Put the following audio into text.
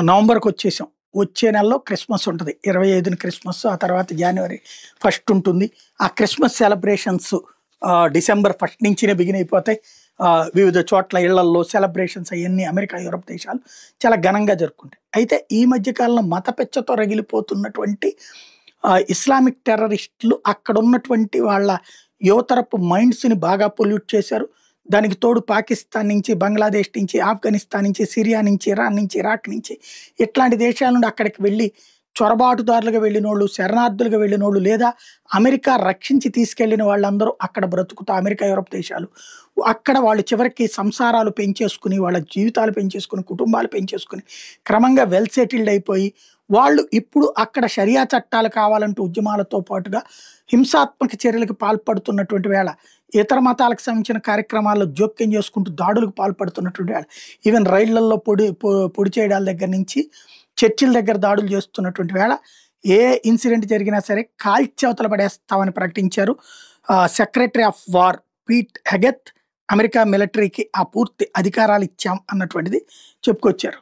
నవంబర్‌కి వచ్చేసాం. వచ్చే నెలలో క్రిస్మస్ ఉంటది. 25న క్రిస్మస్, ఆ తర్వాత జనవరి ఫస్ట్ ఉంటుంది. ఆ క్రిస్మస్ సెలబ్రేషన్స్ డిసెంబర్ ఫస్ట్ నుంచినే బిగిన్ అయిపోతాయి. వివిధ చోట్ల ఇళ్లల్లో సెలబ్రేషన్స్ అయన్నీ అమెరికా, యూరప్ దేశాలు చాలా ఘనంగా జరుపుకుంటాయి. అయితే ఈ మధ్య కాలంలో మత పిచ్చతో రగిలిపోతున్నటువంటి ఇస్లామిక్ టెర్రరిస్టులు అక్కడున్నటువంటి వాళ్ళ యువతరపు మైండ్స్‌ని బాగా పొల్యూట్ చేశారు. దానికి తోడు పాకిస్తాన్ నుంచి, బంగ్లాదేశ్ నుంచి, ఆఫ్ఘనిస్తాన్ నుంచి, సిరియా నుంచి, ఇరాన్ నుంచి, ఇరాక్ నుంచి ఇట్లాంటి దేశాల నుండి అక్కడికి వెళ్ళి చొరబాటుదారులుగా వెళ్ళినోళ్ళు, శరణార్థులుగా వెళ్ళినోళ్ళు, లేదా అమెరికా రక్షించి తీసుకెళ్ళిన వాళ్ళందరూ అక్కడ బ్రతుకుతా అమెరికా, యూరప్ దేశాలు. అక్కడ వాళ్ళు చివరికి సంసారాలు పెంచేసుకుని, వాళ్ళ జీవితాలు పెంచేసుకుని, కుటుంబాలు పెంచేసుకుని, క్రమంగా వెల్ సెటిల్డ్ అయిపోయి, వాళ్ళు ఇప్పుడు అక్కడ షరియా చట్టాలు కావాలంటూ ఉద్యమాలతో పాటుగా హింసాత్మక చర్యలకు పాల్పడుతున్నటువంటి వేళ, ఇతర మతాలకు సంబంధించిన కార్యక్రమాల్లో జోక్యం చేసుకుంటూ దాడులకు పాల్పడుతున్నటువంటి వేళ, ఈవెన్ రైళ్లల్లో పొడి చేయడాల దగ్గర నుంచి చర్చిల దగ్గర దాడులు చేస్తున్నటువంటి వేళ, ఏ ఇన్సిడెంట్ జరిగినా సరే కాల్చవతల పడేస్తామని ప్రకటించారు. Secretary of war Pete Hegseth America మిలిటరీకి ఆ పూర్తి అధికారాలు ఇచ్చాం అన్నటువంటిది చెప్పుకొచ్చారు.